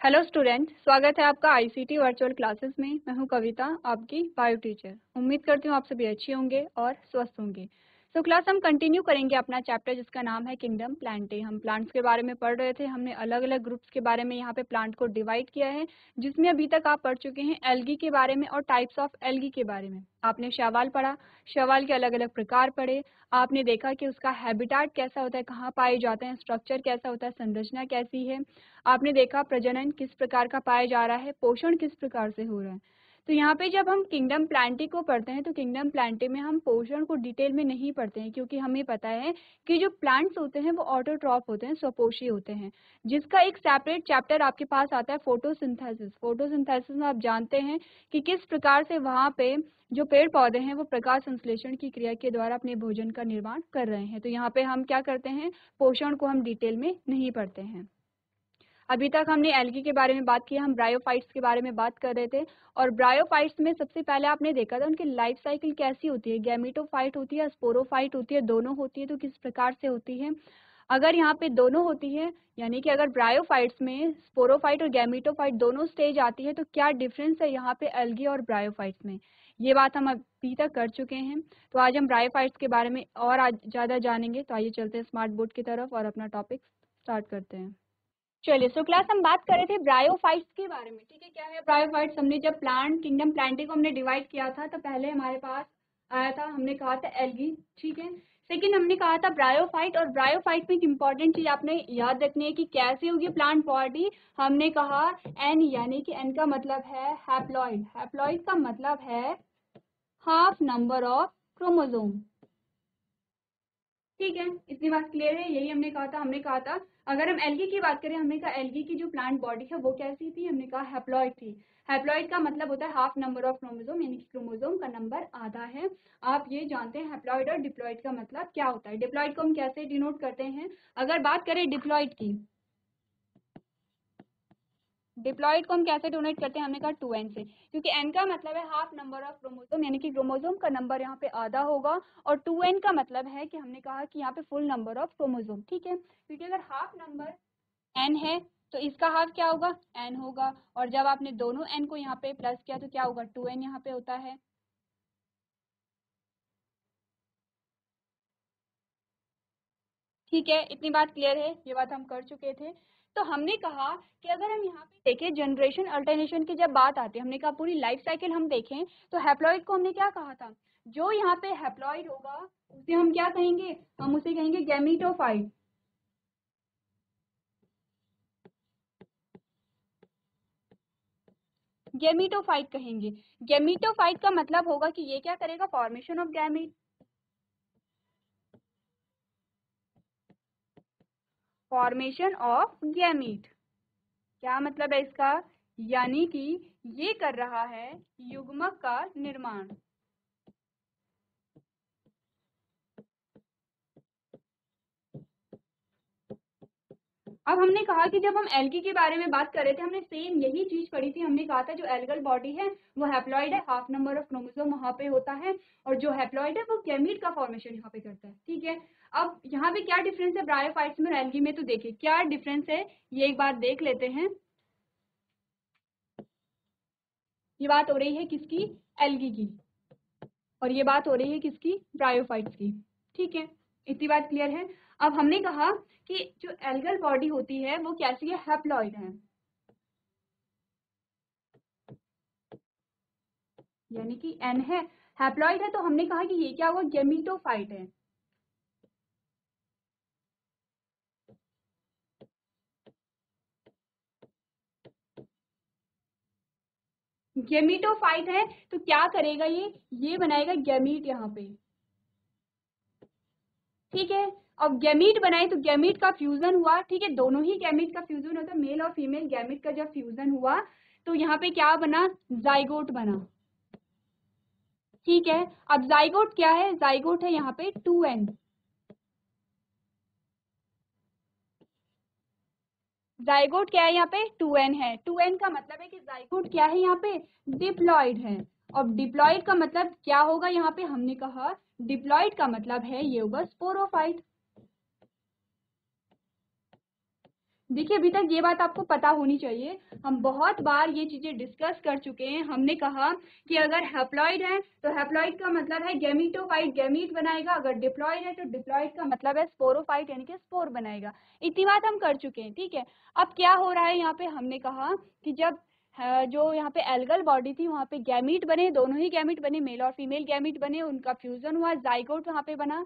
Hello student, स्वागत है आपका आईसीटी वर्चुअल क्लासेस में। मैं हूं कविता, आपकी बायो टीचर। उम्मीद करती हूं आप सभी अच्छे होंगे और स्वस्थ होंगे। क्लास हम कंटिन्यू करेंगे अपना चैप्टर जिसका नाम है किंगडम प्लांटे। हम प्लांट्स के बारे में पढ़ रहे थे। हमने अलग अलग ग्रुप्स के बारे में यहाँ पे प्लांट को डिवाइड किया है, जिसमें अभी तक आप पढ़ चुके हैं एल्गी के बारे में और टाइप्स ऑफ एल्गी के बारे में। आपने शैवाल पढ़ा, शैवाल के अलग अलग प्रकार पढ़े। आपने देखा कि उसका हैबिटाट कैसा होता है, कहाँ पाए जाते हैं, स्ट्रक्चर कैसा होता है, संरचना कैसी है। आपने देखा प्रजनन किस प्रकार का पाया जा रहा है, पोषण किस प्रकार से हो रहा है। तो यहाँ पे जब हम किंगडम प्लांटे को पढ़ते हैं तो किंगडम प्लांटे में हम पोषण को डिटेल में नहीं पढ़ते हैं, क्योंकि हमें पता है कि जो प्लांट्स होते हैं वो ऑटोट्रॉफ होते हैं, स्वपोषी होते हैं, जिसका एक सेपरेट चैप्टर आपके पास आता है फोटोसिंथेसिस। फोटोसिंथेसिस में आप जानते हैं कि किस प्रकार से वहाँ पे जो पेड़ पौधे हैं वो प्रकाश संश्लेषण की क्रिया के द्वारा अपने भोजन का निर्माण कर रहे हैं। तो यहाँ पे हम क्या करते हैं, पोषण को हम डिटेल में नहीं पढ़ते हैं। अभी तक हमने एल्गी के बारे में बात की, हम ब्रायोफाइट्स के बारे में बात कर रहे थे। और ब्रायोफाइट्स में सबसे पहले आपने देखा था उनकी लाइफ साइकिल कैसी होती है, गैमेटोफाइट होती है, स्पोरोफाइट होती है, दोनों होती है। तो किस प्रकार से होती है, अगर यहाँ पे दोनों होती है, यानी कि अगर ब्रायोफाइट्स में स्पोरोफाइट और गैमेटोफाइट दोनों स्टेज आती है, तो क्या डिफरेंस है यहाँ पे एल्गी और ब्रायोफाइट्स में, ये बात हम अभी तक कर चुके हैं। तो आज हम ब्रायोफाइट्स के बारे में और आज ज़्यादा जानेंगे। तो आइए चलते हैं स्मार्ट बोर्ड की तरफ और अपना टॉपिक स्टार्ट करते हैं। चलिए, क्लास हम बात कर रहे थे ब्रायोफाइट्स के बारे में। ठीक है, क्या है ब्रायोफाइट्स? हमने जब प्लांट किंगडम प्लांटे को हमने डिवाइड किया था तो पहले हमारे पास आया था, हमने कहा था एल्गी। ठीक है, सेकंड हमने कहा था ब्रायोफाइट। और ब्रायोफाइट में एक इंपॉर्टेंट चीज आपने याद रखनी है कि कैसे होगी प्लांट बॉडी। हमने कहा एन, यानी कि एन का मतलब है हैप्लॉइड। हैप्लॉइड का मतलब है हाफ नंबर ऑफ क्रोमोसोम। ठीक है, इतनी बात क्लियर है। यही हमने कहा था अगर हम एल्गी की बात करें, हमने कहा एल्गी की जो प्लांट बॉडी है वो कैसी थी, हमने कहा हैप्लॉइड थी। हैप्लॉइड का मतलब होता है हाफ नंबर ऑफ क्रोमोसोम, यानी कि क्रोमोसोम का नंबर आधा है। आप ये जानते हैं हैप्लॉइड और डिप्लॉइड का मतलब क्या होता है। डिप्लॉइड को हम कैसे डिनोट करते हैं, अगर बात करें डिप्लॉइड की, डिप्लॉइड को हम कैसे डोनेट करते हैं, हमने कहा 2n से, क्योंकि n का मतलब है हाफ नंबर ऑफ क्रोमोसोम, यानी कि क्रोमोसोम का नंबर यहाँ पे आधा होगा। और 2n का मतलब है कि हमने कहा कि यहाँ पे फुल नंबर ऑफ क्रोमोसोम। ठीक है, क्योंकि अगर हाफ नंबर n है तो इसका हाफ क्या होगा, n होगा। और जब आपने दोनों n को यहाँ पे प्लस किया तो क्या होगा, 2n यहाँ पे होता है। ठीक है, इतनी बात क्लियर है, ये बात हम कर चुके थे। तो हमने कहा कि अगर हम यहाँ पे देखें जनरेशन अल्टरनेशन की जब बात आती है, हमने कहा पूरी लाइफ साइकिल हम देखें तो हैप्लॉइड को हमने क्या कहा था, जो यहाँ पे हैप्लॉइड होगा उसे हम क्या कहेंगे, हम उसे कहेंगे गैमीटोफाइट। गैमीटोफाइट कहेंगे। गैमीटोफाइट का मतलब होगा कि ये क्या करेगा, formation of gamete. Formation of gamete क्या मतलब है इसका, यानी कि ये कर रहा है युग्मक का निर्माण। अब हमने कहा कि जब हम एल्गी के बारे में बात कर रहे थे, हमने सेम यही चीज पढ़ी थी। हमने कहा था जो एल्गल बॉडी है वो हैप्लॉइड है, हाफ नंबर ऑफ क्रोमोसोम वहां पे होता है, और जो हैप्लॉइड है वो गैमीट का फॉर्मेशन यहाँ पे करता है। ठीक है, अब यहाँ पे क्या डिफरेंस है ब्रायोफाइट्स में और एल्गी में, तो देखिए क्या डिफरेंस है, ये एक बार देख लेते हैं। ये बात हो रही है किसकी, एल्गी की, और ये बात हो रही है किसकी, ब्रायोफाइट्स की। ठीक है, इतनी बात क्लियर है। अब हमने कहा कि जो एल्गल बॉडी होती है वो कैसी है, हैप्लॉइड है, यानी कि एन है, हैप्लॉइड है। तो हमने कहा कि ये क्या हुआ, गैमीटोफाइट है। गैमीटोफाइट है तो क्या करेगा, ये बनाएगा गैमीट यहाँ पे। ठीक है, अब गैमीट बनाए तो गैमीट का फ्यूजन हुआ। ठीक है, दोनों ही गैमीट का फ्यूजन होता है, मेल और फीमेल गैमीट का जब फ्यूजन हुआ तो यहाँ पे क्या बना, जाइगोट बना। ठीक है, अब जाइगोट क्या है, जाइगोट है यहाँ पे 2n। जाइगोट क्या है यहाँ पे, 2n है। 2n का मतलब है कि जाइगोट क्या है यहाँ पे, डिप्लॉइड है। और डिप्लॉइड का मतलब क्या होगा यहाँ पे, हमने कहा डिप्लॉइड का मतलब है ये होगा स्पोरोफाइट। देखिए अभी तक ये बात आपको पता होनी चाहिए, हम बहुत बार ये चीजें डिस्कस कर चुके हैं। हमने कहा कि अगर हैप्लॉइड है तो हैप्लॉइड का मतलब है गैमीटोफाइट, गैमीट बनाएगा। अगर डिप्लॉइड है तो डिप्लॉइड का मतलब है स्पोरोफाइट यानी कि स्पोर बनाएगा। इतनी बात हम कर चुके हैं, ठीक है। अब क्या हो रहा है यहाँ पे, हमने कहा कि जब जो यहाँ पे एल्गल बॉडी थी वहाँ पे गैमीट बने, दोनों ही गैमीट बने, मेल और फीमेल गैमीट बने, उनका फ्यूजन हुआ, जाइगोट वहाँ पे बना,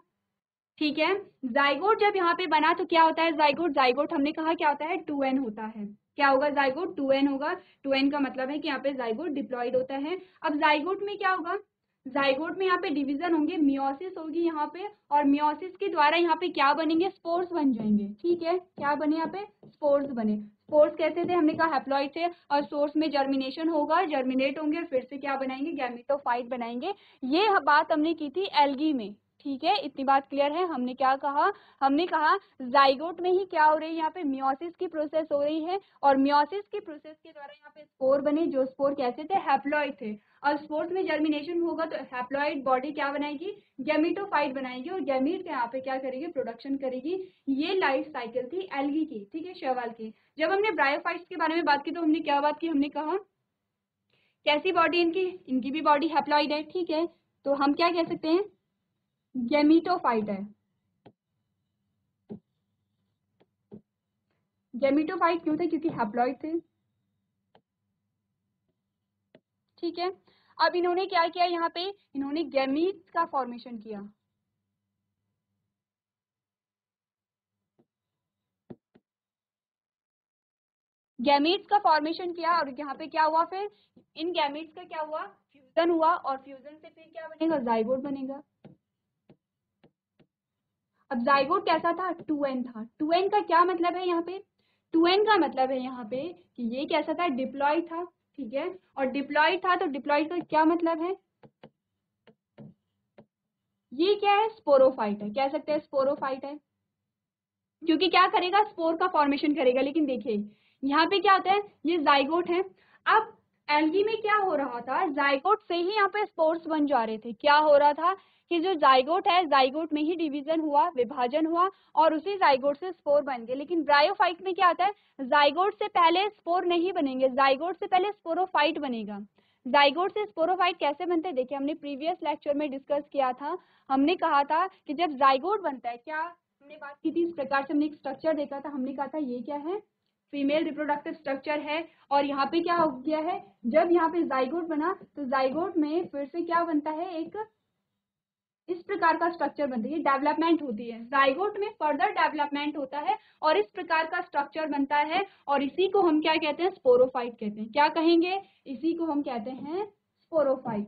ठीक है। जाइगोट जब यहाँ पे बना तो क्या होता है, जाइगोट, जाइगोट हमने कहा क्या होता है, 2n होता है। क्या होगा, जाइगोट 2n होगा। 2n का मतलब है कि यहाँ पे जाइगोट डिप्लॉइड होता है। अब जाइगोट में क्या होगा, जाइगोट में यहाँ पे डिवीजन होंगे, मियोसिस होगी यहाँ पे, और मियोसिस के द्वारा यहाँ पे क्या बनेंगे, स्पोर्स बन जाएंगे, ठीक है। क्या बने यहाँ पे, स्पोर्स बने। स्पोर्स कैसे थे, हमने कहा हैप्लॉइड थे, और सोर्स में जर्मिनेशन होगा, जर्मिनेट होंगे और फिर से क्या बनाएंगे, गैमेटोफाइट बनाएंगे। ये बात हमने की थी एल्गी में, ठीक है। इतनी बात क्लियर है। हमने क्या कहा, हमने कहा जाइगोट में ही क्या हो रही है, यहाँ पे मियोसिस की प्रोसेस हो रही है, और मियोसिस की प्रोसेस के द्वारा यहाँ पे स्पोर बने, जो स्पोर कैसे थे, हैप्लॉइड थे। और स्पोर्स में जर्मिनेशन होगा तो हैप्लॉइड बॉडी क्या बनाएगी, गैमेटोफाइट बनाएगी, और गैमीट यहाँ पे क्या करेगी, प्रोडक्शन करेगी। ये लाइफ साइकिल थी एल्गी की, ठीक है, शैवाल की। जब हमने ब्रायोफाइट्स के बारे में बात की तो हमने क्या बात की, हमने कहा कैसी बॉडी इनकी, इनकी भी बॉडी हैप्लॉइड है, ठीक है। तो हम क्या कह सकते हैं, गैमीटोफाइट है। गैमीटोफाइट क्यों थे, क्योंकि हैप्लॉइड थे, ठीक है। अब इन्होंने क्या किया, यहाँ पे इन्होंने गैमीट्स का फॉर्मेशन किया। गैमीट्स का फॉर्मेशन किया, और यहाँ पे क्या हुआ, फिर इन गैमीट्स का क्या हुआ, फ्यूजन हुआ, और फ्यूजन से फिर क्या बनेगा, जाइगोट बनेगा। अब जाइगोट कैसा था, 2n था। 2n का क्या मतलब है यहाँ पे, 2n का मतलब है यहाँ पे कि ये कैसा था, डिप्लॉइड था, ठीक है। और डिप्लॉइड था तो डिप्लॉइड का क्या मतलब है, ये क्या है, स्पोरोफाइट है। कह सकते हैं स्पोरोफाइट है, क्योंकि क्या करेगा, स्पोर का फॉर्मेशन करेगा। लेकिन देखिए यहाँ पे क्या होता है, ये जाइगोट है। अब एल्गी में क्या हो रहा था, जाइगोट से ही यहाँ पे स्पोर्स बन जा रहे थे। क्या हो रहा था कि जो जाइगोट है, जाइगोट में ही डिवीजन हुआ, विभाजन हुआ, और उसी जाइगोट से स्पोर बन गए। लेकिन ब्रायोफाइट में क्या आता है, जाइगोट से पहले स्पोर नहीं बनेंगे, जाइगोट से पहले स्पोरोफाइट बनेगा। जाइगोट से स्पोरोफाइट कैसे बनते हैं, देखिए हमने प्रीवियस लेक्चर में डिस्कस किया था। हमने कहा था कि जब जाइगोट बनता है, क्या हमने बात की थी, इस प्रकार से हमने एक स्ट्रक्चर देखा था। हमने कहा था ये क्या है, फीमेल रिप्रोडक्टिव स्ट्रक्चर है। और यहाँ पे क्या हो गया है, जब यहाँ पे जाइगोट बना तो जाइगोट में फिर से क्या बनता है, एक इस प्रकार का स्ट्रक्चर बनता है, डेवलपमेंट होती है, जाइगोट में फर्दर डेवलपमेंट होता है और इस प्रकार का स्ट्रक्चर बनता है। और इसी को हम क्या कहते हैं, स्पोरोफाइट कहते हैं। क्या कहेंगे, इसी को हम कहते हैं स्पोरोफाइट,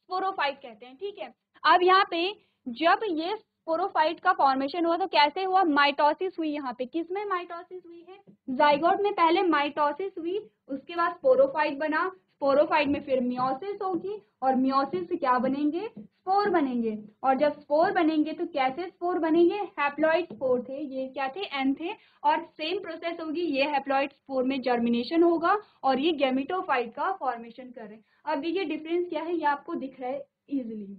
स्पोरोफाइट कहते हैं, ठीक है। अब यहाँ पे जब ये स्पोरोफाइट का फॉर्मेशन हुआ तो कैसे हुआ, माइटोसिस हुई। यहाँ पे किसमें माइटोसिस हुई है, जाइगोट में पहले माइटोसिस हुई, उसके बाद स्पोरोफाइट बना, स्पोरोफाइट में फिर मियोसिस होगी, और मियोसिस से क्या बनेंगे, स्पोर बनेंगे। और जब स्पोर बनेंगे तो कैसे स्पोर बनेंगे, हैप्लॉइड स्पोर थे, ये क्या थे, एन थे। और सेम प्रोसेस होगी, ये हैप्लॉइड स्पोर में जर्मिनेशन होगा, और ये गैमेटोफाइट का फॉर्मेशन कर रहे हैं। अब देखिए डिफरेंस क्या है, ये आपको दिख रहा है इजिली।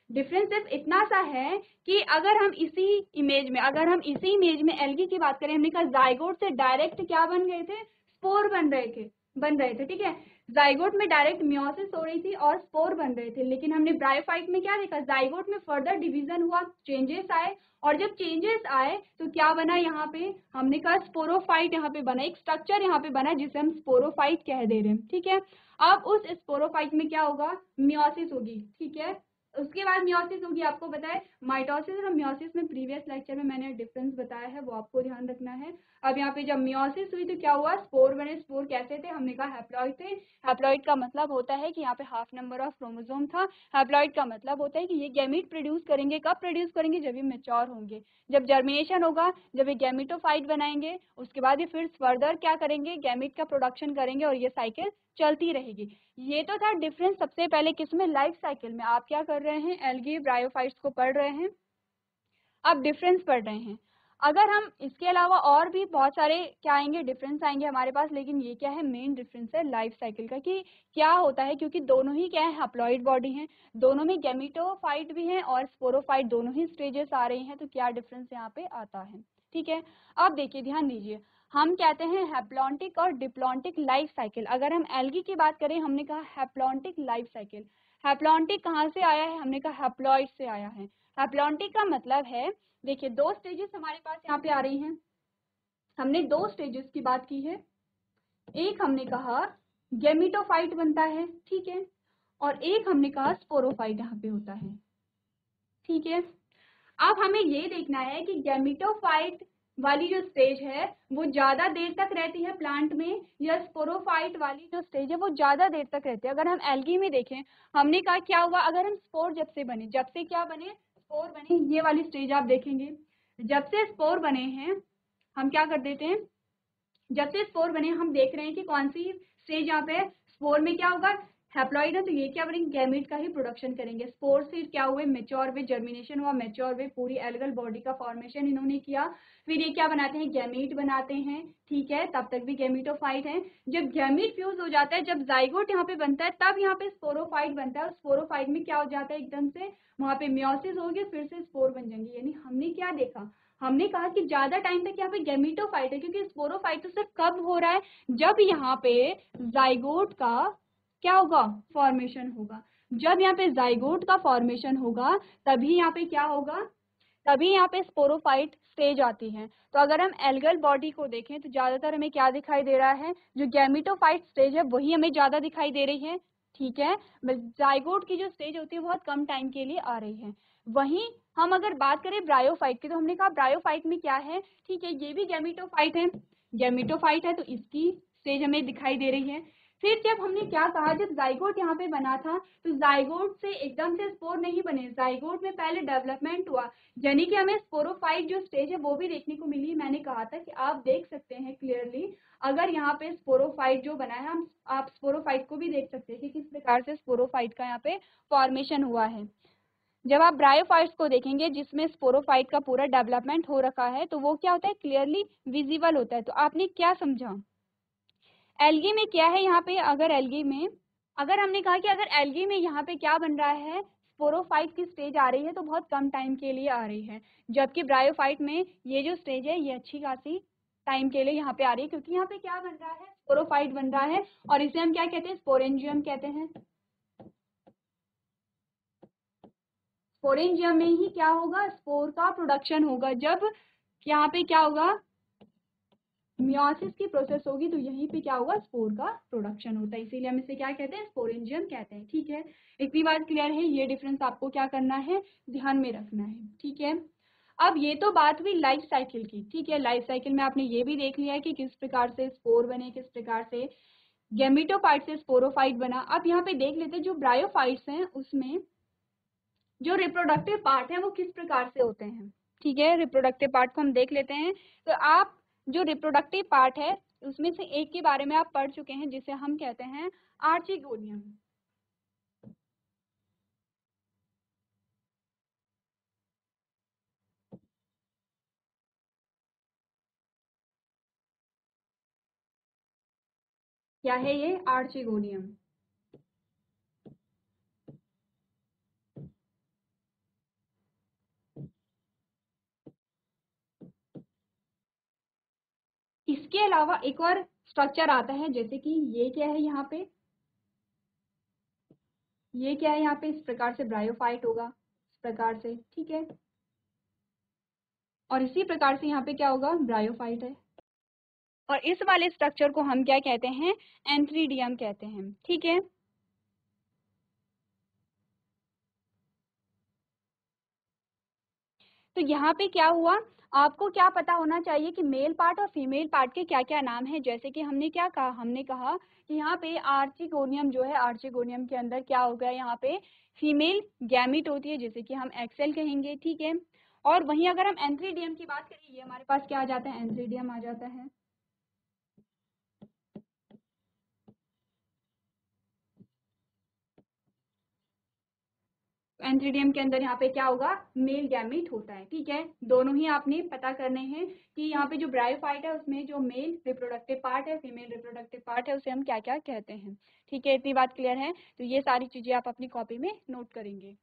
डिफरेंस सिर्फ इतना सा है कि अगर हम इसी इमेज में एल्गी की बात करें, हमने कहा जाइगोट से डायरेक्ट क्या बन गए थे, स्पोर बन रहे थे, ठीक है। जाइगोट में डायरेक्ट मियोसिस हो रही थी और स्पोर बन रहे थे। लेकिन हमने ब्रायोफाइट में क्या देखा, जाइगोट में फर्दर डिवीजन हुआ, चेंजेस आए, और जब चेंजेस आए तो क्या बना, यहाँ पे हमने कहा स्पोरोफाइट यहाँ पे बना, एक स्ट्रक्चर यहाँ पे बना जिसे हम स्पोरोफाइट कह दे रहे हैं, ठीक है। अब उस स्पोरोफाइट में क्या होगा, मियोसिस होगी, ठीक है। उसके बाद मियोसिस होगी, आपको पता है माइटोसिस और मियोसिस में प्रीवियस लेक्चर में मैंने डिफरेंस बताया है, वो आपको ध्यान रखना है। अब यहाँ पे जब मियोसिस हुई तो क्या हुआ, स्पोर बने। स्पोर कैसे थे, हमने कहा हैप्लॉइड थे। हैप्लॉइड का मतलब होता है कि यहाँ पे हाफ नंबर ऑफ क्रोमोसोम था। हैप्लॉइड का मतलब होता है कि ये गैमीट प्रोड्यूस करेंगे, कब प्रोड्यूस करेंगे, जब ये मेच्योर होंगे, जब जर्मिनेशन होगा, जब ये गैमेटोफाइट बनाएंगे, उसके बाद ये फिर फर्दर क्या करेंगे, गैमीट का प्रोडक्शन करेंगे, और ये साइकिल चलती रहेगी। ये तो था डिफरेंस सबसे पहले किसमें, लाइफ साइकिल में। आप क्या कर रहे हैं, एल्गी ब्रायोफाइट्स को पढ़ रहे हैं, अब डिफरेंस पढ़ रहे हैं। अगर हम इसके अलावा और भी बहुत सारे क्या आएंगे, डिफरेंस आएंगे हमारे पास, लेकिन ये क्या है, मेन डिफरेंस है लाइफ साइकिल का कि क्या होता है, क्योंकि दोनों ही क्या है, हैप्लॉइड बॉडी हैं, दोनों में गैमेटोफाइट भी हैं और स्पोरोफाइट, दोनों ही स्टेजेस आ रहे हैं, तो क्या डिफरेंस यहाँ पे आता है। ठीक है, अब देखिए ध्यान दीजिए, हम कहते हैं हैप्लॉन्टिक और डिप्लॉन्टिक लाइफ साइकिल। अगर हम एल्गी की बात करें, हमने कहा हैप्लॉन्टिक लाइफ साइकिल। हैप्लॉन्टिक कहाँ से आया है, हमने कहा हैप्लॉइड से आया है। हैप्लॉन्टिक का मतलब है, देखिए दो स्टेजेस हमारे पास यहाँ पे आ रही हैं, हमने दो स्टेजेस की बात की है। एक हमने कहा गैमेटोफाइट बनता है, ठीक है, और एक हमने कहा स्पोरोफाइट यहाँ पे होता है। ठीक है, अब हमें ये देखना है कि गैमेटोफाइट वाली जो स्टेज है वो ज्यादा देर तक रहती है प्लांट में, या स्पोरोफाइट वाली जो स्टेज है वो ज्यादा देर तक रहती है। अगर हम एल्गी में देखें, हमने कहा क्या हुआ, अगर हम स्पोर जब से बने, जब से क्या बने, स्पोर बने, ये वाली स्टेज आप देखेंगे, जब से स्पोर बने हैं हम क्या कर देते हैं, जब से स्पोर बने हम देख रहे हैं कि कौन सी स्टेज यहाँ पे, स्पोर में क्या होगा, हैप्लॉइड है, तो ये क्या बनेंगे, गैमेट का ही प्रोडक्शन करेंगे। स्पोर से क्या हुए, मेच्योर हुए, जर्मिनेशन हुआ, मेच्योर हुए, पूरी एल्गल बॉडी का फॉर्मेशन इन्होंने किया, फिर ये क्या बनाते हैं, गैमेट बनाते हैं। ठीक है, तब तक भी गैमेटोफाइट है। जब गैमेट फ्यूज हो जाता है, जब जाइगोट यहाँ पे बनता है, तब यहाँ पे स्पोरोफाइट बनता है, और स्पोरोफाइट में क्या हो जाता है, एकदम से वहां पे मियोसिस होगी, फिर से स्पोर बन जाएंगे। यानी हमने क्या देखा, हमने कहा कि ज्यादा टाइम तक यहाँ पे गैमेटोफाइट है, क्योंकि स्पोरोफाइट तो सिर्फ कब हो रहा है, जब यहाँ पे जाइगोट का क्या होगा, फॉर्मेशन होगा। जब यहाँ पे जाइगोट का फॉर्मेशन होगा तभी यहाँ पे क्या होगा, तभी यहाँ पे स्पोरोफाइट स्टेज आती है। तो अगर हम एल्गल बॉडी को देखें तो ज्यादातर हमें क्या दिखाई दे रहा है, जो गैमेटोफाइट स्टेज है वही हमें ज्यादा दिखाई दे रही है। ठीक है, जाइगोट की जो स्टेज होती है बहुत कम टाइम के लिए आ रही है। वहीं हम अगर बात करें ब्रायोफाइट की, तो हमने कहा ब्रायोफाइट में क्या है, ठीक है, ये भी गैमेटोफाइट है, गैमेटोफाइट है, तो इसकी स्टेज हमें दिखाई दे रही है। फिर जब हमने क्या कहा, जब जाइगोट यहाँ पे बना था, तो जाइगोट से एकदम से स्पोर नहीं बने, जाइगोट में पहले डेवलपमेंट हुआ, यानी कि हमें स्पोरोफाइट जो स्टेज है वो भी देखने को मिली। मैंने कहा था कि आप देख सकते हैं क्लियरली, अगर यहाँ पे स्पोरोफाइट जो बना है, हम आप स्पोरोफाइट को भी देख सकते हैं कि किस प्रकार से स्पोरोफाइट का यहाँ पे फॉर्मेशन हुआ है। जब आप ब्रायोफाइट्स को देखेंगे जिसमें स्पोरोफाइट का पूरा डेवलपमेंट हो रखा है, तो वो क्या होता है, क्लियरली विजिबल होता है। तो आपने क्या समझा, एल्गी में क्या है यहाँ पे, अगर एल्गी में, अगर हमने कहा कि अगर एल्गी में यहाँ पे क्या बन रहा है, स्पोरोफाइट की स्टेज आ रही है तो बहुत कम टाइम के लिए आ रही है, जबकि ब्रायोफाइट में ये जो स्टेज है ये अच्छी खासी टाइम के लिए यहाँ पे आ रही है, क्योंकि यहाँ पे क्या बन रहा है, स्पोरोफाइट बन रहा है, और इसे हम क्या कहते हैं, स्पोरेंजियम कहते हैं। स्पोरेंजियम में ही क्या होगा, स्पोर का प्रोडक्शन होगा। जब यहाँ पे क्या होगा, मियोसिस की प्रोसेस होगी, तो यहीं पे क्या होगा, स्पोर का प्रोडक्शन होता है, इसीलिए हम इसे क्या कहते हैं, स्पोरेंजियम कहते हैं। ठीक है, इतनी बात क्लियर है, ये डिफरेंस आपको क्या करना है, ध्यान में रखना है। ठीक है, अब ये तो बात हुई लाइफ साइकिल की। ठीक है, लाइफ साइकिल में आपने ये भी देख लिया है कि किस प्रकार से स्पोर बने, किस प्रकार से गैमेटोफाइट से स्पोरोफाइट बना। अब यहाँ पे देख लेते हैं जो ब्रायोफाइट्स हैं उसमें जो रिप्रोडक्टिव पार्ट है वो किस प्रकार से होते हैं। ठीक है, रिप्रोडक्टिव पार्ट को हम देख लेते हैं। तो आप जो रिप्रोडक्टिव पार्ट है उसमें से एक के बारे में आप पढ़ चुके हैं, जिसे हम कहते हैं आर्चिगोनियम। क्या है ये, आर्चिगोनियम। इसके अलावा एक और स्ट्रक्चर आता है, जैसे कि ये क्या है यहाँ पे, ये क्या है यहाँ पे, इस प्रकार से ब्रायोफाइट होगा, इस प्रकार से। ठीक है, और इसी प्रकार से यहाँ पे क्या होगा, ब्रायोफाइट है, और इस वाले स्ट्रक्चर को हम क्या कहते हैं, एंथ्रीडियम कहते हैं। ठीक है, तो यहाँ पे क्या हुआ, आपको क्या पता होना चाहिए कि मेल पार्ट और फीमेल पार्ट के क्या क्या नाम है। जैसे कि हमने क्या कहा, हमने कहा कि यहाँ पे आर्चिगोनियम जो है, आर्चिगोनियम के अंदर क्या हो गया, यहाँ पे फीमेल गैमीट होती है, जैसे कि हम एक्सेल कहेंगे। ठीक है, और वहीं अगर हम एंथ्रीडियम की बात करें, ये हमारे पास क्या आ जाता है, एंथ्रीडियम आ जाता है। एंथ्रीडियम के अंदर यहाँ पे क्या होगा, मेल गैमीट होता है। ठीक है, दोनों ही आपने पता करने हैं कि यहाँ पे जो ब्रायोफाइट है उसमें जो मेल रिप्रोडक्टिव पार्ट है, फीमेल रिप्रोडक्टिव पार्ट है, उसे हम क्या क्या कहते हैं। ठीक है, इतनी बात क्लियर है। तो ये सारी चीजें आप अपनी कॉपी में नोट करेंगे।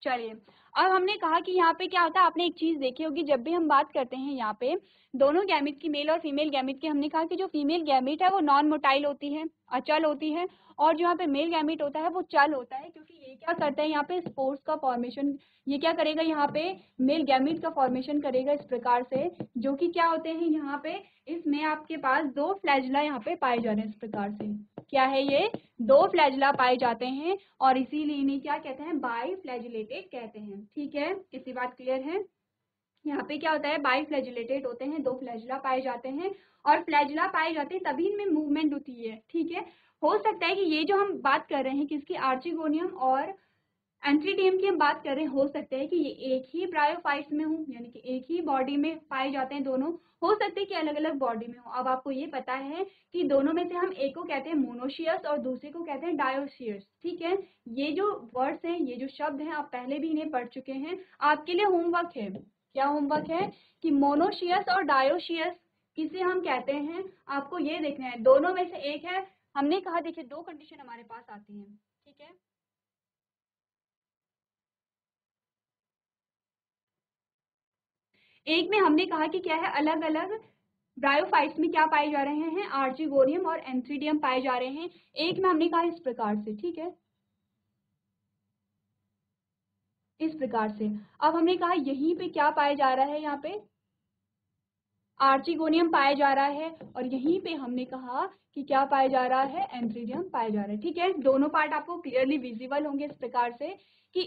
चलिए, अब हमने कहा कि यहाँ पे क्या होता है, आपने एक चीज देखी होगी, जब भी हम बात करते हैं यहाँ पे दोनों गैमीट की, मेल और फीमेल गैमीट की, हमने कहा कि जो फीमेल गैमीट है वो नॉन मोटाइल होती है, अचल होती है, और जो यहाँ पे मेल गैमीट होता है वो चल होता है, क्योंकि ये क्या करता है यहाँ पे स्पोर्स का फॉर्मेशन, ये क्या करेगा यहाँ पे मेल गैमीट का फॉर्मेशन करेगा इस प्रकार से, जो कि क्या होते हैं यहाँ पे, इसमें आपके पास दो फ्लैजिला यहाँ पे पाए जा रहे हैं इस प्रकार से। क्या है ये, दो फ्लैजिला पाए जाते हैं, और इसीलिए इन्हें क्या कहते हैं, बाई फ्लैजिलेटेड कहते हैं। ठीक है, इतनी बात क्लियर है। यहाँ पे क्या होता है, बाई फ्लैजिलेटेड होते हैं, दो फ्लैजिला पाए जाते हैं, और फ्लैजिला पाए जाते हैं तभी इनमें मूवमेंट होती है। ठीक है, हो सकता है कि ये जो हम बात कर रहे हैं किसकी, आर्चिगोनियम और एंथ्रीडियम की हम बात कर रहे हैं, हो सकता है कि ये एक ही ब्रायोफाइट्स में हो, यानी कि एक ही बॉडी में पाए जाते हैं दोनों, हो सकता है कि अलग अलग बॉडी में हो। अब आपको ये पता है कि दोनों में से हम एक को कहते हैं मोनोशियस और दूसरे को कहते हैं डायोशियस। ठीक है, ये जो वर्ड्स हैं, ये जो शब्द हैं, आप पहले भी इन्हें पढ़ चुके हैं। आपके लिए होमवर्क है, क्या होमवर्क है कि मोनोशियस और डायोशियस किसे हम कहते हैं, आपको ये देखना है। दोनों में से एक है, हमने कहा, देखिए दो कंडीशन हमारे पास आती है। ठीक है, एक में हमने कहा कि क्या है, अलग अलग ब्रायोफाइट्स में क्या पाए जा रहे हैं, आर्चिगोनियम और एंथ्रीडियम पाए जा रहे हैं। एक में हमने कहा इस प्रकार से। ठीक है, इस प्रकार से। अब हमने कहा यहीं पे क्या पाया जा रहा है, यहाँ पे आर्चिगोनियम पाया जा रहा है, और यहीं पे हमने कहा कि क्या पाया जा रहा है, एंथ्रीडियम पाया जा रहा है। ठीक है, दोनों पार्ट आपको क्लियरली विजिबल होंगे इस प्रकार से कि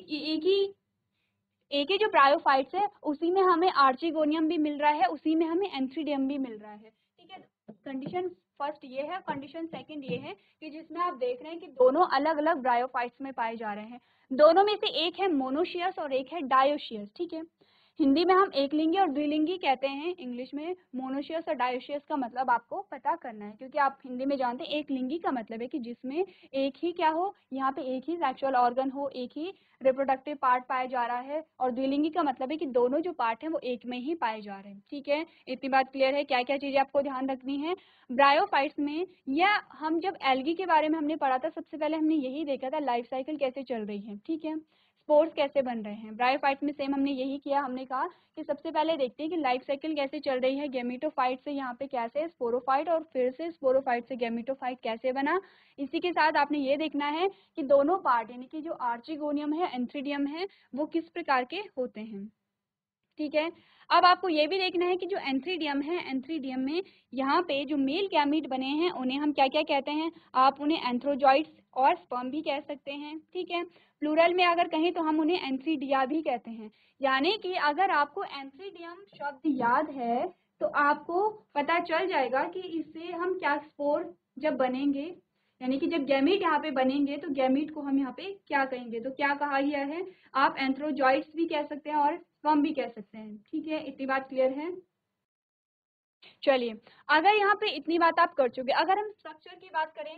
एक ही जो ब्रायोफाइट्स है उसी में हमें आर्चिगोनियम भी मिल रहा है, उसी में हमें एंथ्रीडियम भी मिल रहा है। ठीक है, कंडीशन फर्स्ट ये है, कंडीशन सेकंड ये है कि जिसमें आप देख रहे हैं कि दोनों अलग अलग ब्रायोफाइट्स में पाए जा रहे हैं। दोनों में से एक है मोनोशियस और एक है डायोशियस। ठीक है, हिंदी में हम एक लिंगी और द्विलिंगी कहते हैं, इंग्लिश में मोनोशियस और डायोशियस का मतलब आपको पता करना है, क्योंकि आप हिंदी में जानते हैं एक लिंगी का मतलब है कि जिसमें एक ही क्या हो, यहाँ पे एक ही सेक्सुअल ऑर्गन हो, एक ही रिप्रोडक्टिव पार्ट पाया जा रहा है, और द्विलिंगी का मतलब है कि दोनों जो पार्ट हैं वो एक में ही पाए जा रहे हैं। ठीक है, इतनी बात क्लियर है। क्या क्या चीजें आपको ध्यान रखनी है ब्रायोफाइट्स में, या हम जब एल्गी के बारे में हमने पढ़ा था, सबसे पहले हमने यही देखा था लाइफ साइकिल कैसे चल रही है। ठीक है, स्पोर्स कैसे बन रहे हैं, ब्रायोफाइट में सेम हमने यही किया। हमने कहा कि सबसे पहले देखते हैं कि लाइफ साइकिल कैसे चल रही है, गेमेटोफाइट से यहाँ पे कैसे स्पोरोफाइट, और फिर से स्पोरोफाइट से गेमेटोफाइट कैसे बना। इसी के साथ आपने ये देखना है कि दोनों पार्ट, यानी कि जो आर्चिगोनियम है, एंथ्रीडियम है, वो किस प्रकार के होते हैं। ठीक है, अब आपको ये भी देखना है कि जो एंथ्रीडियम है, एंथ्रीडियम में यहाँ पे जो मेल गैमीट बने हैं उन्हें हम क्या क्या कहते हैं, आप उन्हें एंथ्रोजॉइड्स और स्पर्म भी कह सकते हैं। ठीक है, प्लूरल में अगर कहें तो हम उन्हें एंथ्रीडिया भी कहते हैं। यानी कि अगर आपको एंथ्रीडियम शब्द याद है तो आपको पता चल जाएगा कि इससे हम क्या, स्पोर जब बनेंगे, यानी कि जब गैमीट यहाँ पे बनेंगे तो गैमीट को हम यहाँ पे क्या कहेंगे, तो क्या कहा गया है, आप एंथ्रोजॉइड्स भी कह सकते हैं और स्पर्म भी कह सकते हैं। ठीक है, इतनी बात क्लियर है। चलिए, अगर यहाँ पे इतनी बात आप कर चुके, अगर हम स्ट्रक्चर की बात करें,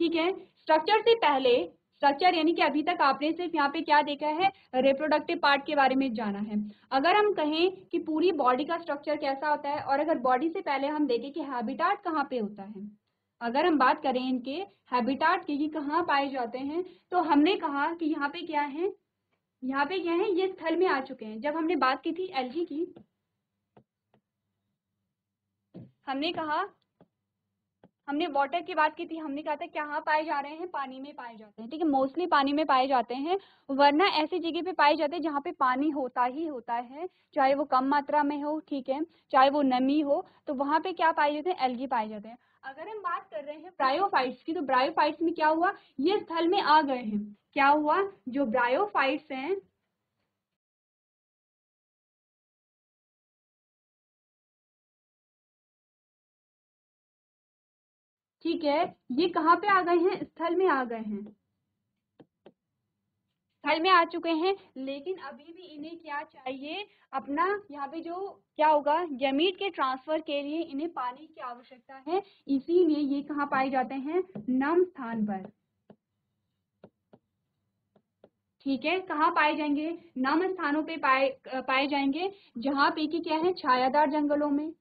ठीक है, स्ट्रक्चर से पहले, स्ट्रक्चर यानी कि अभी तक आपने सिर्फ यहाँ पे क्या देखा है, रिप्रोडक्टिव पार्ट के बारे में जाना है। अगर हम कहें कि पूरी बॉडी का स्ट्रक्चर कैसा होता है, और अगर बॉडी से पहले हम देखें कि हैबिटाट कहाँ पे होता है, अगर हम बात करें इनके हैबिटाट की कि कहाँ पाए जाते हैं, तो हमने कहा कि यहाँ पे क्या है, यहाँ पे क्या है, ये स्थल में आ चुके हैं। जब हमने बात की थी एल्गी की, हमने कहा, हमने वाटर की बात की थी, हमने कहा था कहाँ पाए जा रहे हैं, पानी में पाए जाते हैं। ठीक है, मोस्टली पानी में पाए जाते हैं, वरना ऐसी जगह पे पाए जाते हैं जहाँ पे पानी होता ही होता है, चाहे वो कम मात्रा में हो, ठीक है, चाहे वो नमी हो, तो वहाँ पे क्या पाए जाते हैं, एल्गी पाए जाते हैं। अगर हम बात कर रहे हैं ब्रायोफाइट्स की, तो ब्रायोफाइट्स में क्या हुआ, ये स्थल में आ गए हैं। क्या हुआ, जो ब्रायोफाइट्स हैं, ठीक है, ये कहाँ पे आ गए हैं, स्थल में आ गए हैं, स्थल में आ चुके हैं, लेकिन अभी भी इन्हें क्या चाहिए, अपना यहाँ पे जो क्या होगा, गैमीट के ट्रांसफर के लिए इन्हें पानी की आवश्यकता है, इसीलिए ये कहाँ पाए जाते हैं, नम स्थान पर। ठीक है, कहाँ पाए जाएंगे? नम स्थानों पे पाए जाएंगे, जहाँ पे कि क्या है, छायादार जंगलों में।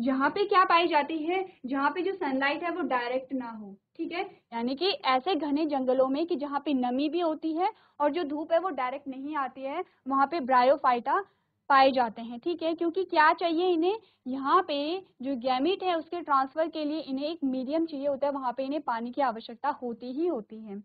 जहाँ पे क्या पाई जाती है, जहाँ पे जो सनलाइट है वो डायरेक्ट ना हो, ठीक है, यानी कि ऐसे घने जंगलों में कि जहाँ पे नमी भी होती है और जो धूप है वो डायरेक्ट नहीं आती है, वहाँ पे ब्रायोफाइटा पाए जाते हैं। ठीक है, क्योंकि क्या चाहिए इन्हें, यहाँ पे जो गैमीट है उसके ट्रांसफर के लिए इन्हें एक मीडियम चाहिए होता है, वहाँ पे इन्हें पानी की आवश्यकता होती ही होती है।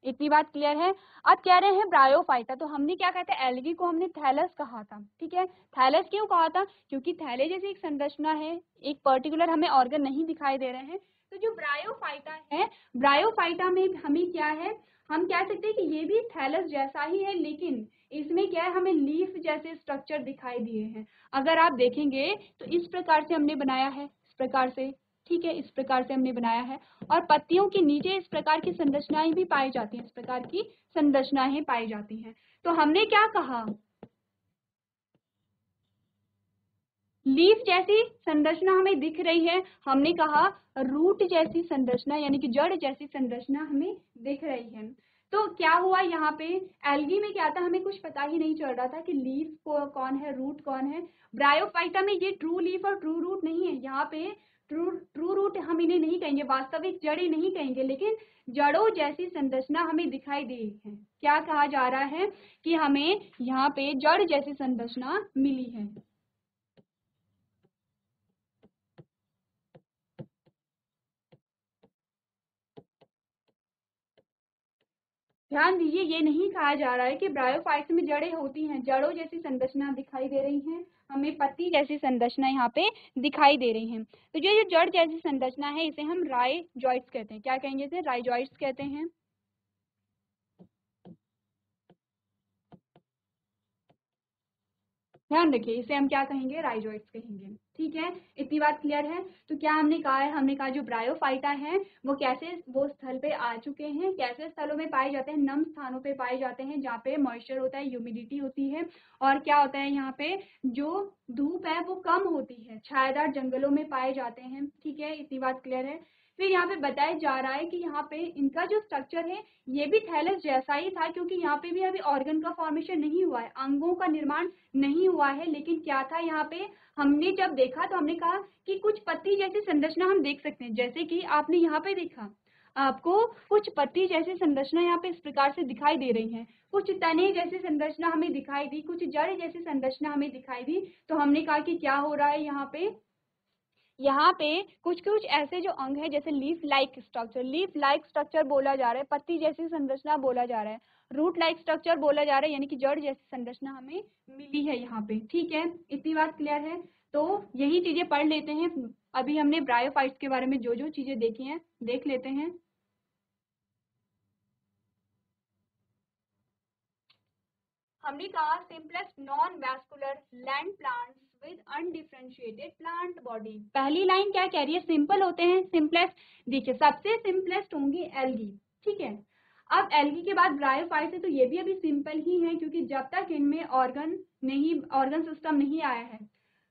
इतनी बात क्लियर है? अब कह रहे हैं ब्रायोफाइटा, तो हमने क्या कहते हैं, एल्गी को हमने थैलस कहा था। ठीक है, थैलस क्यों कहा था? क्योंकि थैले जैसी एक संरचना है, एक पर्टिकुलर हमें ऑर्गन नहीं दिखाई दे रहे हैं। तो जो ब्रायोफाइटा है, ब्रायोफाइटा में हमें क्या है, हम कह सकते हैं कि ये भी थैलस जैसा ही है, लेकिन इसमें क्या है, हमें लीफ जैसे स्ट्रक्चर दिखाई दिए हैं। अगर आप देखेंगे तो इस प्रकार से हमने बनाया है, इस प्रकार से। ठीक है, इस प्रकार से हमने बनाया है, और पत्तियों के नीचे इस प्रकार की संरचनाएं भी पाई जाती हैं, इस प्रकार की संरचनाएं पाई जाती हैं। तो हमने क्या कहा, लीफ जैसी संरचना हमें दिख रही है, हमने कहा रूट जैसी संरचना यानी कि जड़ जैसी संरचना हमें दिख रही है। तो क्या हुआ यहाँ पे, एल्गी में क्या था, हमें कुछ पता ही नहीं चल रहा था कि लीफ को कौन है, रूट कौन है। ब्रायोफाइटा में ये ट्रू लीफ और ट्रू रूट नहीं है, यहाँ पे ट्रू रूट हम इन्हें नहीं कहेंगे, वास्तविक जड़ी नहीं कहेंगे, लेकिन जड़ों जैसी संरचना हमें दिखाई दी है। क्या कहा जा रहा है कि हमें यहाँ पे जड़ जैसी संरचना मिली है। ध्यान दीजिए, ये नहीं कहा जा रहा है कि ब्रायोफाइट्स में जड़ें होती हैं, जड़ों जैसी संरचना दिखाई दे रही हैं, हमें पत्ती जैसी संरचना यहाँ पे दिखाई दे रही हैं। तो ये जो जड़ जैसी संरचना है इसे हम राइजॉइट्स कहते हैं। क्या कहेंगे इसे? राइजॉइट्स कहते हैं। ध्यान रखिए, इसे हम क्या कहेंगे, राइजोइट्स कहेंगे। ठीक है, इतनी बात क्लियर है? तो क्या हमने कहा है, हमने कहा जो ब्रायोफाइटा है वो कैसे वो स्थल पे आ चुके हैं, कैसे स्थलों में पाए जाते हैं, नम स्थानों पे पाए जाते हैं जहाँ पे मॉइस्चर होता है, ह्यूमिडिटी होती है, और क्या होता है यहाँ पे जो धूप है वो कम होती है, छायादार जंगलों में पाए जाते हैं। ठीक है, इतनी बात क्लियर है? फिर यहाँ पे बताया जा रहा है कि यहाँ पे इनका जो स्ट्रक्चर है ये भी थैलस जैसा ही था, क्योंकि यहाँ पे भी अभी ऑर्गन का फॉर्मेशन नहीं हुआ है, अंगों का निर्माण नहीं हुआ है, लेकिन क्या था यहाँ पे, हमने जब देखा तो हमने कहा कि कुछ पत्ती जैसी संरचना हम देख सकते हैं, जैसे कि आपने यहाँ पे देखा, आपको कुछ पत्ती जैसी संरचना यहाँ पे इस प्रकार से दिखाई दे रही है, कुछ तने जैसी संरचना हमें दिखाई दी, कुछ जड़ जैसी संरचना हमें दिखाई दी। तो हमने कहा कि क्या हो रहा है यहाँ पे, यहाँ पे कुछ कुछ ऐसे जो अंग है, जैसे लीफ लाइक स्ट्रक्चर बोला जा रहा है, पत्ती जैसी संरचना बोला जा रहा है, रूट लाइक स्ट्रक्चर बोला जा रहा है, यानी कि जड़ जैसी संरचना हमें मिली है यहाँ पे। ठीक है, इतनी बात क्लियर है? तो यही चीजें पढ़ लेते हैं। अभी हमने ब्रायोफाइट्स के बारे में जो जो चीजें देखी हैं देख लेते हैं। हमने कहा simplest non vascular land plants with undifferentiated plant body. पहली लाइन क्या कह रही है, सिंपल होते हैं, सिंपलेस्ट। देखिए, सबसे सिंपलेस्ट होंगी एल्गी। ठीक है, अब एल्गी के बाद ब्रायोफाइट्स है, तो ये भी अभी सिंपल ही है, क्योंकि जब तक इनमें ऑर्गन सिस्टम नहीं आया है।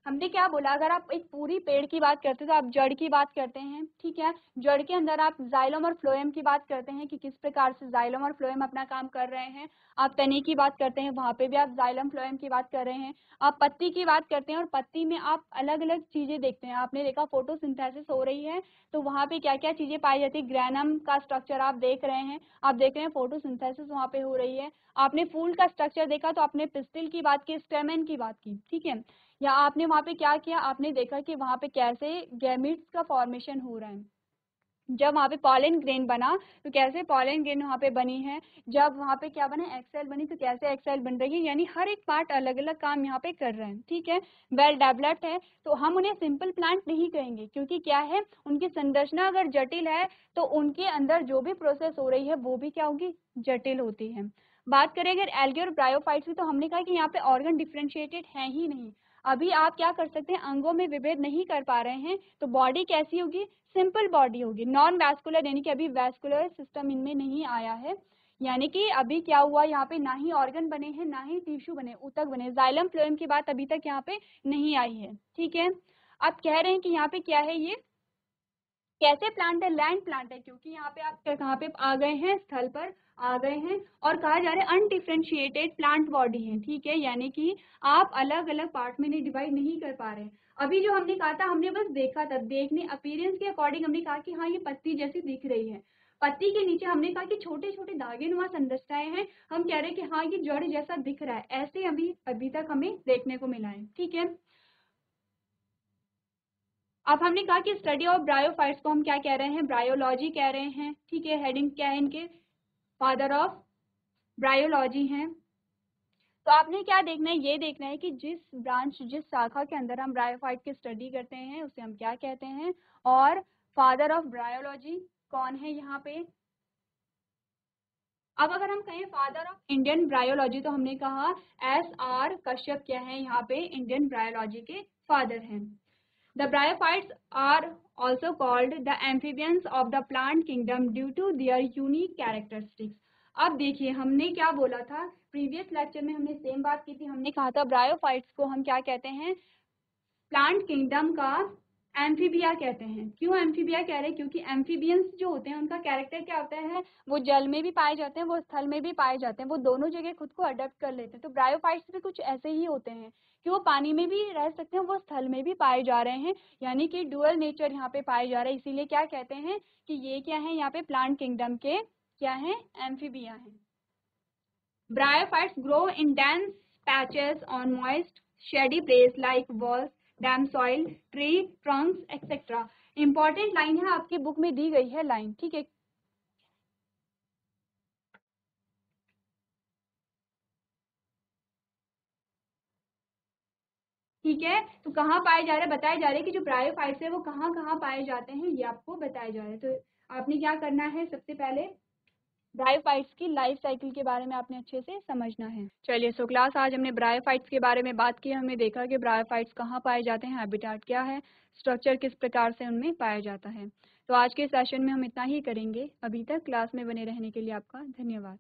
हमने क्या बोला, अगर आप एक पूरी पेड़ की बात करते हैं तो आप जड़ की बात करते हैं। ठीक है, जड़ के अंदर आप जाइलम और फ्लोएम की बात करते हैं कि किस प्रकार से जाइलम और फ्लोएम अपना काम कर रहे हैं। आप तने की बात करते हैं, वहां पे भी आप जाइलम फ्लोएम की बात कर रहे हैं। आप पत्ती की बात करते हैं, और पत्ती में आप अलग अलग चीजें देखते हैं। आपने देखा फोटोसिंथेसिस हो रही है, तो वहां पे क्या क्या चीजें पाई जाती है, ग्रैनम का स्ट्रक्चर आप देख रहे हैं, आप देख रहे हैं फोटोसिंथेसिस वहां पे हो रही है। आपने फूल का स्ट्रक्चर देखा तो आपने पिस्टिल की बात की, स्टेमेन की बात की। ठीक है, या आपने वहां पे क्या किया, आपने देखा कि वहां पे कैसे गैमीट्स का फॉर्मेशन हो रहा है। जब वहां पे पॉलन ग्रेन बना तो कैसे पॉलन ग्रेन वहां पे बनी है, जब वहां पे क्या बना, एक्सेल बनी तो कैसे एक्सेल बन रही है, यानी हर एक पार्ट अलग अलग काम यहाँ पे कर रहे हैं। ठीक है, वेल डेवलप्ड है, तो हम उन्हें सिंपल प्लांट नहीं कहेंगे, क्योंकि क्या है, उनकी संरचना अगर जटिल है तो उनके अंदर जो भी प्रोसेस हो रही है वो भी क्या होगी, जटिल होती है। बात करें अगर एल्गे और ब्रायोफाइट्स की, तो हमने कहा कि यहाँ पे ऑर्गन डिफ्रेंशिएटेड है ही नहीं। अभी आप क्या कर सकते हैं, अंगों में विभेद नहीं कर पा रहे हैं, तो बॉडी कैसी होगी, सिंपल बॉडी होगी, नॉन वैस्कुलर, यानी कि अभी वैस्कुलर सिस्टम इनमें नहीं आया है। यानी कि अभी क्या हुआ, यहाँ पे ना ही ऑर्गन बने हैं, ना ही टिश्यू बने, ऊतक बने, जाइलम फ्लोएम की बात अभी तक यहाँ पे नहीं आई है। ठीक है, आप कह रहे हैं कि यहाँ पे क्या है, ये कैसे प्लांट है, लैंड प्लांट है, क्योंकि यहाँ पे आप कहाँ पे आ गए हैं, स्थल पर आ गए हैं, और कहा जा रहा है अनडिफरेंशिएटेड प्लांट बॉडी है, ठीक है, यानी कि आप अलग अलग पार्ट में नहीं डिवाइड नहीं कर पा रहे हैं। अभी जो हमने कहा था, हमने बस देखा था, देखने अपीयरेंस के अकॉर्डिंग हमने कहा कि हाँ ये पत्ती जैसी दिख रही है, पत्ती के नीचे हमने कहा कि छोटे छोटे धागे नुमा संरचनाएं हैं, हम कह रहे हैं कि हाँ ये जड़ जैसा दिख रहा है, ऐसे अभी तक हमें देखने को मिला है, ठीक है। अब हमने कहा कि स्टडी ऑफ ब्रायोफाइट्स को हम क्या कह रहे हैं, ब्रायोलॉजी कह रहे हैं, ठीक है, हेडिंग क्या है इनके, फादर ऑफ ब्रायोलॉजी हैं। तो आपने क्या देखना है, ये देखना है कि जिस ब्रांच, जिस शाखा के अंदर हम ब्रायोफाइट की स्टडी करते हैं उसे हम क्या कहते हैं, और फादर ऑफ ब्रायोलॉजी कौन है यहाँ पे। अब अगर हम कहें फादर ऑफ इंडियन ब्रायोलॉजी, तो हमने कहा SR कश्यप क्या है यहाँ पे इंडियन ब्रायोलॉजी के फादर हैं। The bryophytes are also called the amphibians of the plant kingdom due to their unique characteristics. अब देखिए हमने क्या बोला था, प्रीवियस लेक्चर में हमने सेम बात की थी, हमने कहा था ब्रायोफाइट्स को हम क्या कहते हैं, प्लांट किंगडम का एम्फीबिया कहते हैं। क्यों एम्फीबिया कह रहे हैं, क्योंकि एम्फीबियंस जो होते हैं उनका कैरेक्टर क्या होता है, वो जल में भी पाए जाते हैं, वो स्थल में भी पाए जाते हैं, वो दोनों जगह खुद को अडेप्ट कर लेते हैं। तो ब्रायोफाइट्स भी कुछ ऐसे ही होते हैं कि वो पानी में भी रह सकते हैं, वो स्थल में भी पाए जा रहे हैं, यानी कि डुअल नेचर यहाँ पे पाए जा रहे हैं। इसीलिए क्या कहते हैं कि ये क्या है, यहाँ पे प्लांट किंगडम के क्या है, एम्फीबिया है। Bryophytes grow in dense patches on moist, shady place like walls, damp soil, tree trunks, etc. Important line है, आपकी बुक में दी गई है लाइन, ठीक है। ठीक है, तो कहाँ पाए जा रहे हैं, बताए जा रहे हैं कि जो ब्रायोफाइट्स है वो कहाँ कहाँ पाए जाते हैं, ये आपको बताया जा रहा है। तो आपने क्या करना है, सबसे पहले ब्रायोफाइट्स की लाइफ साइकिल के बारे में आपने अच्छे से समझना है। चलिए सो क्लास, आज हमने ब्रायोफाइट्स के बारे में बात की, हमने देखा कि ब्रायोफाइट्स कहाँ पाए जाते हैं, हैबिटेट क्या है, स्ट्रक्चर किस प्रकार से उनमें पाया जाता है। तो आज के सेशन में हम इतना ही करेंगे। अभी तक क्लास में बने रहने के लिए आपका धन्यवाद।